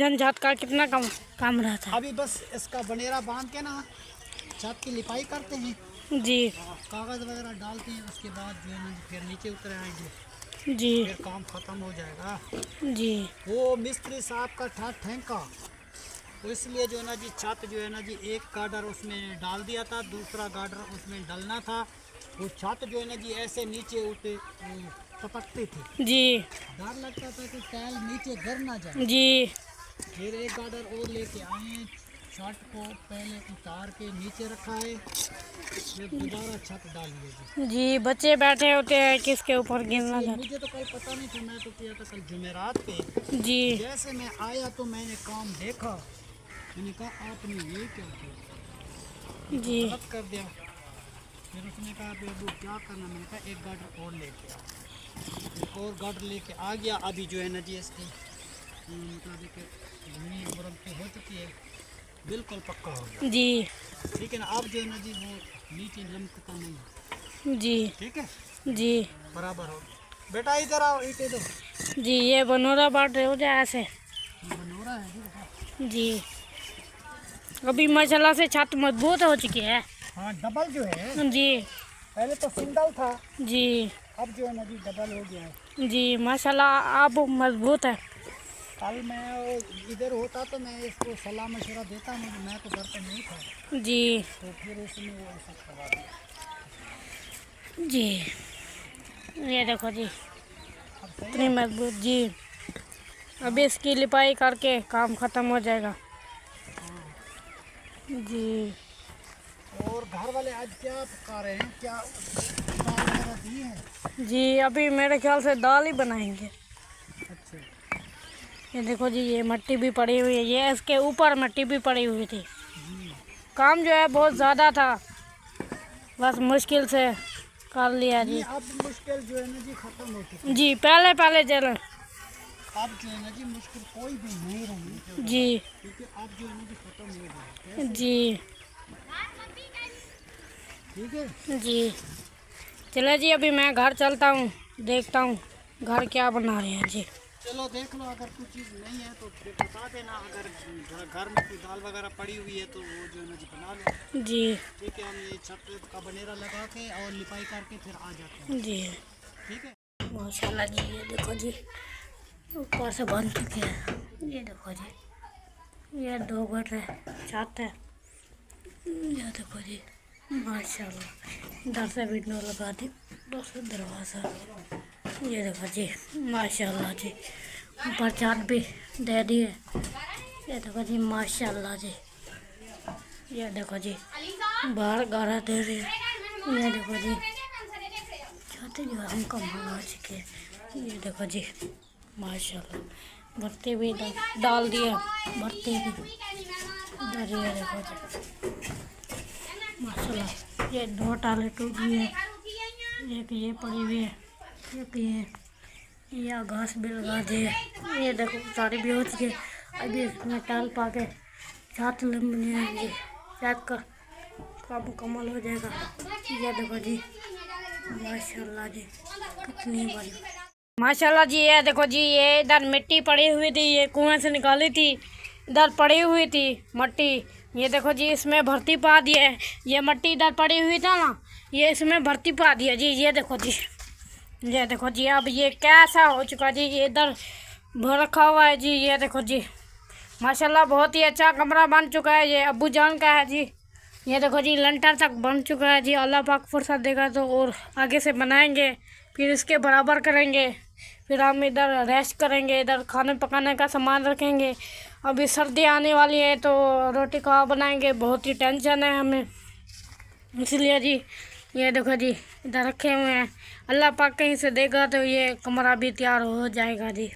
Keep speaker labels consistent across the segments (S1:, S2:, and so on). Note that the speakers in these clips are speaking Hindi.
S1: झंझट का कितना कम काम रहता है।
S2: अभी बस इसका बनेरा बांध के ना छत की लिपाई करते हैं
S1: जी
S2: कागज़ वगैरह डालते हैं, उसके बाद जो है ना फिर नीचे उतर आएंगे
S1: जी
S2: फिर काम ख़त्म हो जाएगा।
S1: जी
S2: वो मिस्त्री साहब का था ठेका, तो इसलिए जो है ना जी छत जो है ना जी एक गार्डर उसमें डाल दिया था, दूसरा गार्डर उसमें डालना था। वो छत जो है ना जी ऐसे नीचे उठे टपकती थी,
S1: जी
S2: डर लगता था कि टाइल नीचे गिर ना जाए।
S1: जी
S2: फिर एक गार्डर और लेके आए, छत को पहले उतार के नीचे रखा है, फिर दोबारा छत डाली है
S1: जी। बच्चे बैठे होते हैं किसके ऊपर गिरना
S2: जी।
S1: जाता।
S2: मुझे तो कल पता नहीं था, मैं तो किया था कल जुमेरात पे।
S1: जी
S2: जैसे मैं आया तो मैंने काम देखा, मैंने कहा आपने ये क्या किया,
S1: जी
S2: गलत कर दिया। फिर उसने कहा कि अबू क्या करना, मैंने कहा एक गार्डर और लेके आओ। एक और गार्डर लेके आ गया। अभी जो है ना जी इसकी मतलब ज़मीन मुरम्मत हो चुकी है, बिल्कुल पक्का हो गया।
S1: जी
S2: ठीक है ना, अब जो है ना जी वो नीचे लमकता नहीं है।
S1: जी
S2: ठीक है,
S1: जी
S2: बराबर हो गया। बेटा इधर आओ, ईंटें दो।
S1: जी। ये बनोरा बांट रहे हो जाए ऐसे।
S2: बनोरा है जी बेटा।
S1: जी अभी माशाल्लाह से छत मजबूत हो चुकी है।
S2: हाँ डबल जो है,
S1: जी
S2: पहले तो सिंगल था,
S1: जी
S2: अब जो है ना जी डबल हो गया है।
S1: जी माशाल्लाह अब मजबूत है।
S2: कल मैं इधर होता तो मैं इसको सलाह मशवरा देता, मैं तो घर पे नहीं था,
S1: जी
S2: तो फिर उसने वो ऐसा करवा दिया।
S1: जी ये देखो जी
S2: अब सही
S1: इतनी
S2: है।
S1: मजबूत। जी अभी इसकी लिपाई करके काम ख़त्म हो जाएगा। जी
S2: और घर वाले आज क्या पका रहे हैं, क्या दाल वगैरह दी है?
S1: जी अभी मेरे ख्याल से दाल ही बनाएंगे।
S2: अच्छा।
S1: ये देखो जी ये मिट्टी भी पड़ी हुई है, ये इसके ऊपर मिट्टी भी पड़ी हुई थी। काम जो है बहुत ज़्यादा था, बस मुश्किल से कर लिया जी।
S2: अब मुश्किल जो है ना जी खत्म हो चुकी
S1: जी पहले पहले चल।
S2: है। अब जो है ना जी मुश्किल कोई भी नहीं रही,
S1: जी
S2: क्योंकि अब जो है ना जी खत्म हो गया।
S1: जी
S2: ठीक है
S1: जी चले जी अभी मैं घर चलता हूँ, देखता हूँ घर क्या बना रहे हैं जी।
S2: चलो देख लो, अगर कुछ चीज़ नहीं है तो फिर बता देना, अगर घर में कोई दाल वगैरह पड़ी हुई है तो वो जो है ना जी बना लो।
S1: जी
S2: ठीक है, हम ये छत का बनेरा लगा के और लिपाई करके फिर आ जाते हैं।
S1: जी
S2: ठीक है
S1: माशाल्लाह जी। ये देखो जी ऊपर से बन चुके हैं। ये देखो जी ये 2 गट छत है। ये देखो जी माशाल्लाह। इधर से विंडो लगा दी, उधर से दरवाज़ा। ये देखो जी माशाल्लाह जी ऊपर छत भी दे दी है। ये देखो जी माशाल्लाह जी। ये देखो जी बाहर गारा दे रही है। ये देखो जी छत जो हम कम हो चुके हैं। ये देखो जी माशाल्लाह भर्ती भी डाल दिया, भर्ती भी इधर। ये देखो जी माशाल्लाह ये 2 टाले टूट गई है, एक ये पड़ी हुई है, एक ये घास भी लगा दी है। ये देखो सारी भी हो चुकी है। अभी इसमें टाल पा के छत लंबी है, छत का काम मुकम्मल हो जाएगा। ये देखो जी माशाल्लाह जी कितनी बड़ी माशाल्लाह जी। ये देखो जी ये इधर मिट्टी पड़ी हुई थी, ये कुएं से निकाली थी, इधर पड़ी हुई थी मट्टी। ये देखो जी इसमें भर्ती पा दिया है। ये मट्टी इधर पड़ी हुई था ना, ये इसमें भर्ती पा दिया जी। ये देखो जी, ये देखो जी अब ये कैसा हो चुका जी, ये इधर भर रखा हुआ है जी। ये देखो जी माशाल्लाह बहुत ही अच्छा कमरा बन चुका है, ये अब्बू जान का है जी। ये देखो जी लंटर तक बन चुका है जी। अल्लाह पाक फुर्सत देगा तो और आगे से बनाएंगे, फिर इसके बराबर करेंगे, फिर हम इधर रेस्ट करेंगे, इधर खाने पकाने का सामान रखेंगे। अभी सर्दी आने वाली है तो रोटी कहाँ बनाएंगे, बहुत ही टेंशन है हमें, इसलिए जी ये देखो जी इधर रखे हुए हैं। अल्लाह पाक कहीं से देगा तो ये कमरा भी तैयार हो जाएगा जी।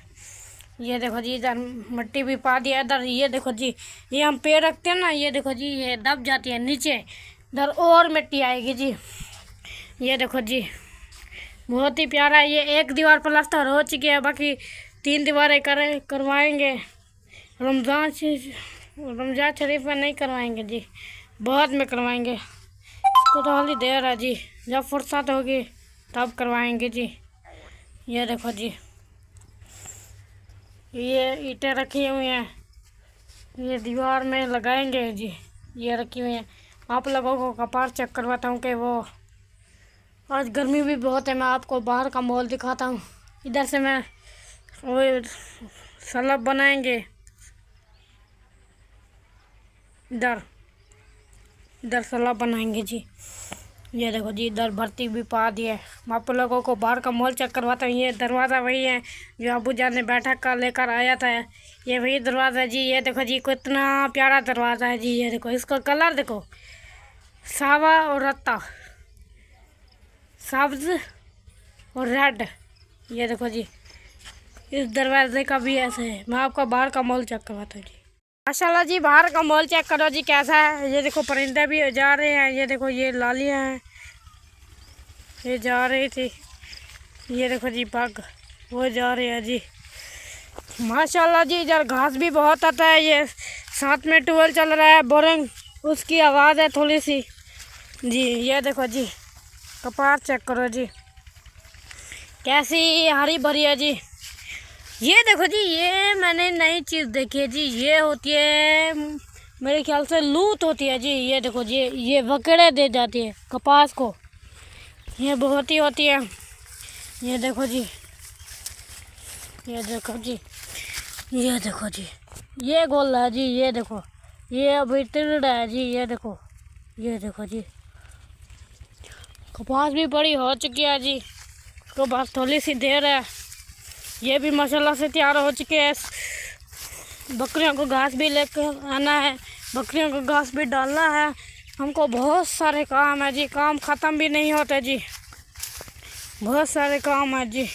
S1: ये देखो जी इधर मिट्टी भी पा दिया इधर। ये देखो जी ये हम पेड़ रखते हैं ना, ये देखो जी ये दब जाती है नीचे, इधर और मिट्टी आएगी जी। ये देखो जी बहुत ही प्यारा है। ये एक दीवार प्लास्टर हो चुकी है, बाकी 3 दीवारें करवाएंगे। रमज़ान शरीफ में नहीं करवाएंगे जी, बाद में करवाएंगे। इसको तो हाली देर है जी, जब फुर्सत होगी तब करवाएंगे जी। ये देखो जी ये ईंटें रखी हुई हैं, ये दीवार में लगाएंगे जी। ये रखी हुई है। आप लोगों को कपार चेक करवाता हूँ कि वो आज गर्मी भी बहुत है। मैं आपको बाहर का माहौल दिखाता हूँ। इधर से मैं वो सलाब बनाएंगे। इधर सलाब बनाएंगे जी। ये देखो जी, इधर भर्ती भी पा दी है। मैं आप लोगों को बाहर का माहौल चेक करवाता हूँ। ये दरवाज़ा वही है जो अबू जान ने बैठक का लेकर आया था। ये वही दरवाज़ा है जी। ये देखो जी, कितना प्यारा दरवाज़ा है जी। ये देखो, इसका कलर देखो, सावा और रत्ता, सब्ज और रेड। ये देखो जी, इस दरवाजे का भी ऐसे है। मैं आपको बाहर का माहौल चेक करवाता हूँ जी। माशाल्लाह जी, बाहर का माहौल चेक करो जी कैसा है। ये देखो, परिंदे भी जा रहे हैं। ये देखो, ये लालियाँ हैं, ये जा रही थी। ये देखो जी, पग वो जा रहे हैं जी। माशाल्लाह जी, इधर घास भी बहुत आता है। ये साथ में ट्यूबवेल चल रहा है, बोरिंग, उसकी आवाज़ है थोड़ी सी जी। ये देखो जी, कपार चेक करो जी, कैसी हरी भरी है जी। ये देखो जी, ये मैंने नई चीज़ देखी है जी। ये होती है मेरे ख्याल से लूत होती है जी। ये देखो जी, ये वकड़े दे जाती है कपास को। ये बहुत ही होती है। ये देखो जी, ये देखो जी, ये देखो जी, ये गोल है जी। ये देखो, ये अभी टिड़ है जी। ये देखो, ये देखो जी, कपास भी बड़ी हो चुकी है जी। तो बस थोड़ी सी देर है। ये भी माशाल्लाह से तैयार हो चुके हैं। बकरियों को घास भी लेकर आना है, बकरियों को घास भी डालना है। हमको बहुत सारे काम है जी, काम ख़त्म भी नहीं होते जी। बहुत सारे काम है जी।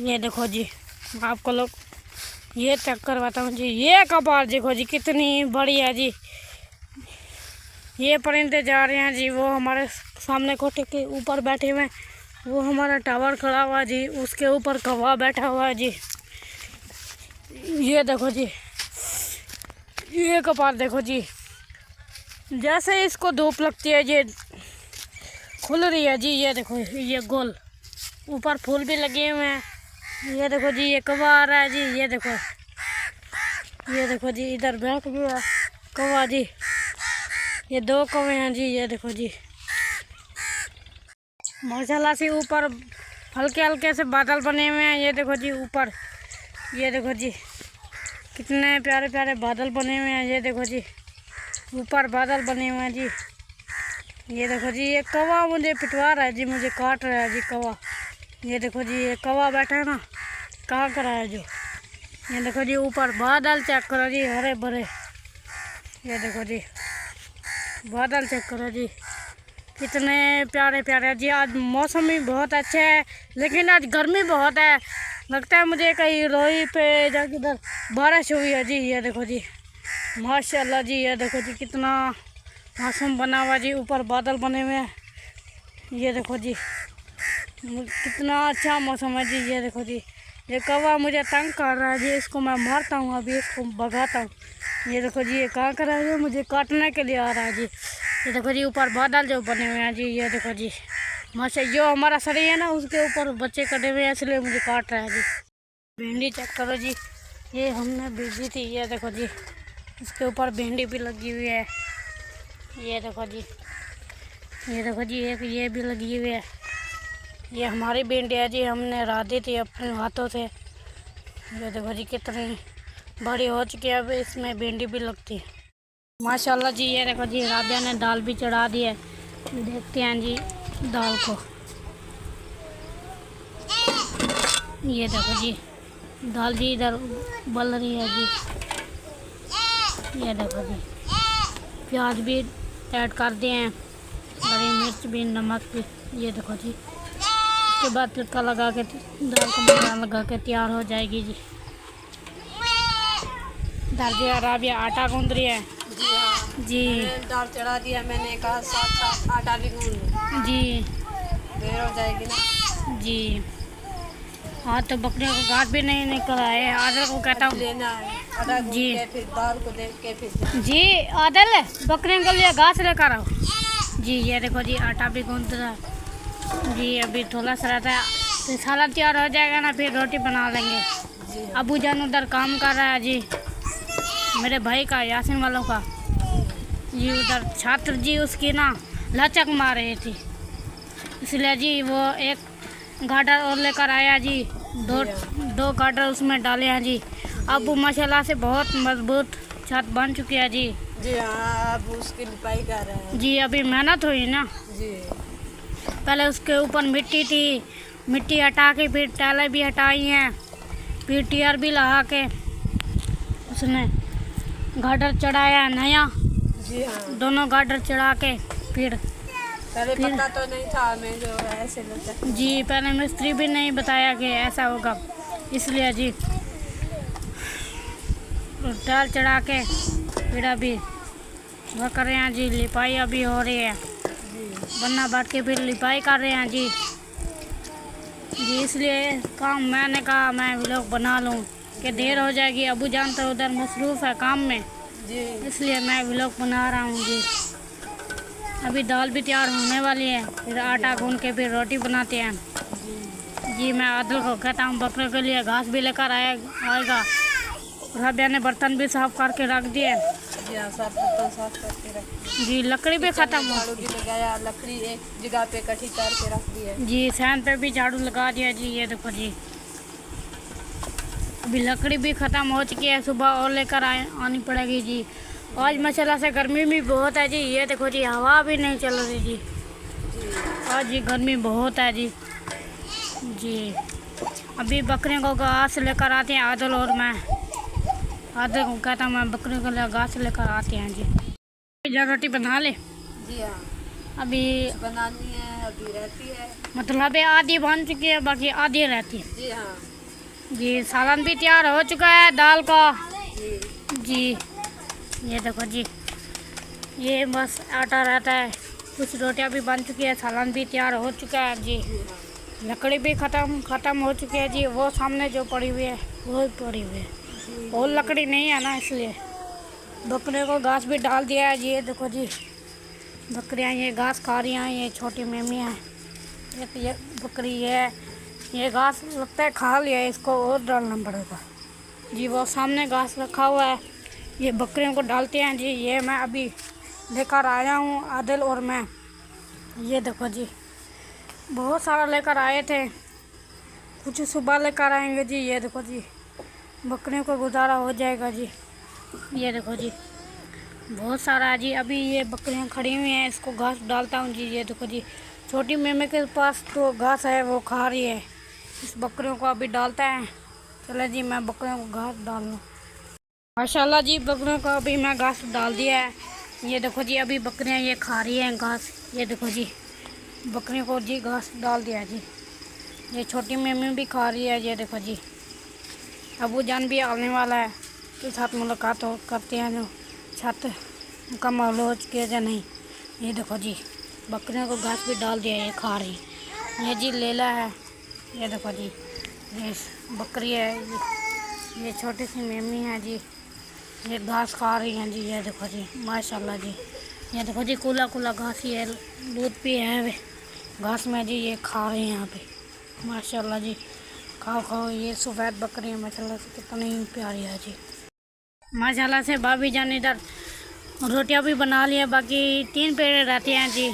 S1: ये देखो जी, आपको लोग ये चेक करवाता हूँ जी। ये कपार देखो जी, कितनी बड़ी है जी। ये परिंदे जा रहे हैं जी। वो हमारे सामने कोठे के ऊपर बैठे हुए हैं। वो हमारा टावर खड़ा हुआ जी, उसके ऊपर कौवा बैठा हुआ है जी। ये देखो जी, ये कपार देखो जी, जैसे इसको धूप लगती है ये खुल रही है जी। ये देखो, ये गोल ऊपर फूल भी लगे हुए हैं। ये देखो जी, ये कौवा आ रहा है जी। ये देखो, ये देखो जी, इधर बैठ गया कौवा जी। ये दो कौवे हैं जी। ये देखो जी, माशाल्लाह से ऊपर हल्के हल्के से बादल बने हुए हैं। ये देखो जी ऊपर, ये देखो जी, कितने प्यारे प्यारे बादल बने हुए हैं। ये देखो जी, ऊपर बादल बने हुए हैं जी। ये देखो जी, ये कौवा मुझे पिटवा रहा है जी, मुझे काट रहा है जी कौवा। ये देखो जी, ये कौवा बैठा है ना, कहाँ कर रहा है जो। ये देखो जी, ऊपर बादल चेक करो जी, हरे भरे। ये देखो जी, बादल चेक करो जी, कितने प्यारे प्यारे जी। आज मौसम भी बहुत अच्छा है, लेकिन आज गर्मी बहुत है। लगता है मुझे कहीं रोई पे जाके इधर बारिश हुई है जी। ये देखो जी, माशाल्लाह जी। ये देखो जी, कितना मौसम बना हुआ जी, ऊपर बादल बने हुए हैं। ये देखो जी, कितना अच्छा मौसम है जी। ये देखो जी, ये कौवा मुझे तंग कर रहा है जी। इसको मैं मारता हूँ, अभी इसको भगाता हूँ। ये देखो जी, ये कहाँ कर रहा है, मुझे काटने के लिए आ रहा है जी। ये देखो जी, ऊपर बादल जो बने हुए हैं जी। ये देखो जी, माशा जो हमारा शरीर है ना, उसके ऊपर बच्चे कटे हुए हैं, इसलिए मुझे काट रहा है जी। भिंडी चेक करो जी, ये हमने बीजी थी। ये देखो जी, इसके ऊपर भिंडी भी लगी हुई है। ये देखो जी, ये देखो जी, एक ये भी लगी हुई है। ये हमारी भिंडी है जी, हमने राधी थी अपने हाथों से। ये देखो जी, कितनी बड़ी हो चुकी है, अब इसमें भिंडी भी लगती है माशाल्लाह जी। ये देखो जी, राबिया ने दाल भी चढ़ा दी है। देखते हैं जी दाल को। ये देखो जी, दाल जी इधर उबल रही है जी। ये देखो जी, प्याज भी ऐड कर दिए हैं, हरी मिर्च भी, नमक भी। ये देखो जी, उसके बाद तड़का लगा के दाल को मसाला लगा के तैयार हो जाएगी जी। दाल जी राबिया आटा गूंद रही है जी।
S3: दाल चढ़ा दिया मैंने, कहा साथ साथ आटा भी गूंद लो
S1: जी।
S3: देर हो जाएगी ना
S1: जी हाँ, तो बकरियों को घास भी नहीं निकल आए। आदल को कहता हूँ
S3: लेना है आटा गूंद
S1: जी।
S3: के फिर दाल को देख के फिर
S1: जी आदल, बकरियों के लिए घास लेकर आओ जी। ये देखो जी, आटा भी गूंद रहा है जी। अभी थोड़ा सा रहता है तो सालन तैयार हो जाएगा ना, फिर रोटी बना लेंगे
S3: जी। जी
S1: अबू जान उधर काम कर रहा है जी, मेरे भाई का, यासीन वालों का जी। उधर छात्र जी उसकी ना लचक मार रही थी, इसलिए जी वो एक गार्डर और लेकर आया जी। दो गार्डर उसमें डाले हैं जी। अब वो माशाल्लाह से बहुत मजबूत छत बन चुकी है जी।
S3: जी हाँ, अब उसकी लिपाई कर रहे हैं
S1: जी अभी मेहनत हुई ना,
S3: जी।
S1: पहले उसके ऊपर मिट्टी थी, मिट्टी हटा के फिर टाइलें भी हटाई हैं, फिर टीयर भी लगा के उसने गार्डर चढ़ाया है नया।
S3: जी हाँ,
S1: दोनों गार्डर चढ़ा के फिर
S3: पहले पता तो नहीं था हमें जो ऐसे लचक।
S1: जी पहले मिस्त्री भी नहीं बताया कि ऐसा होगा, इसलिए जी टाइल चढ़ा के फिर अभी वो कर रहे हैं जी। लिपाई अभी हो रही है, बन्ना बांट के फिर लिपाई कर रहे हैं जी। जी इसलिए काम मैंने कहा मैं व्लॉग बना लूँ कि देर हो जाएगी, अबू जान तो उधर मसरूफ़ है काम में,
S3: जी
S1: इसलिए मैं व्लॉग बना रहा हूँ जी। अभी दाल भी तैयार होने वाली है, फिर आटा गूंद के फिर रोटी बनाते हैं जी। मैं आदिल को कहता हूँ बकरे के लिए घास भी लेकर आएगा। रबिया ने बर्तन भी साफ करके रख दिए
S3: जी हाँ, सब बर्तन साफ करके रख
S1: जी। लकड़ी भी ख़त्म हो
S3: झाड़ू भी लगाया, लकड़ी एक जगह पे इकट्ठी करके रख दी है
S1: जी। सहन पे भी झाड़ू लगा दिया जी। ये देखो जी अभी लकड़ी भी ख़त्म हो चुकी है, सुबह और लेकर आनी पड़ेगी जी। आज माशाल्लाह से गर्मी भी बहुत है जी। ये देखो जी हवा भी नहीं चल रही जी, आज जी गर्मी बहुत है जी। जी अभी बकरियों को घास लेकर आते हैं आदिल और मैं। आदिल को कहता हूँ मैं बकरियों को घास लेकर आते हैं जी। जा रोटी बना ले
S3: जी हाँ,
S1: अभी,
S3: बनानी है, अभी रहती है
S1: मतलब आधी बन चुकी है, बाकी आधी रहती है
S3: जी हाँ
S1: जी। सालन भी तैयार हो चुका है दाल का
S3: जी।
S1: जी। ये देखो जी, ये बस आटा रहता है। कुछ रोटियां भी बन चुकी है, सालन भी तैयार हो चुका है जी। लकड़ी भी ख़त्म हो चुकी है जी। वो सामने जो पड़ी हुई है वो ही पड़ी हुई है, और लकड़ी नहीं है ना, इसलिए बकरियों को घास भी डाल दिया है जी। ये देखो जी बकरियां ये घास खा रही हैं, ये छोटी मेमियाँ हैं। एक ये बकरी ये घास लगता है खा लिया है, इसको और डालना पड़ेगा जी। वो सामने घास रखा हुआ है, ये बकरियों को डालते हैं जी। ये मैं अभी लेकर आया हूँ आदिल और मैं। ये देखो जी बहुत सारा लेकर आए थे, कुछ सुबह लेकर आएंगे जी। ये देखो जी बकरियों को गुजारा हो जाएगा जी। ये देखो जी बहुत सारा है जी। अभी ये बकरियां खड़ी हुई हैं, इसको घास डालता हूँ जी। ये देखो जी छोटी मेमे के पास तो घास है, वो खा रही है। इस बकरियों को अभी डालता है। चले जी मैं बकरियों को घास डाल लूँ। माशाल्लाह जी बकरियों को अभी मैं घास डाल दिया है। ये देखो जी अभी बकरियां ये खा रही हैं घास। ये देखो जी बकरियों को जी घास डाल दिया जी। ये छोटी मेमी भी खा रही है। ये देखो जी अबू जान भी आने वाला है, के साथ मुलाकात करते हैं जो छत मुकम्मल हो चुकी है या नहीं। ये देखो जी बकरियों को घास भी डाल दिया, ये खा रही। ये जी लेला है, ये देखो जी ये बकरी है, ये छोटी सी मेमी है जी। ये घास खा रही हैं जी। ये देखो जी माशाल्लाह जी। ये देखो जी कूला कूला घास ही है, दूध भी है वे घास में जी। ये खा रहे हैं यहाँ पे माशाल्लाह जी। खाओ खाओ, ये सफ़ेद बकरी है माशाल्लाह से, कितनी प्यारी है जी माशाल्लाह से। भाभी जान इधर रोटियां भी बना ली है, बाकी 3 पेड़े रहते हैं जी।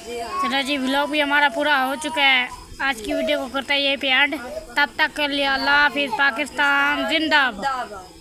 S1: चलो जी व्लॉग भी हमारा पूरा हो चुका है। आज की वीडियो को करता है ये पे ऐड। तब तक के लिए अल्लाह हाफिज़। पाकिस्तान जिंदाबाद।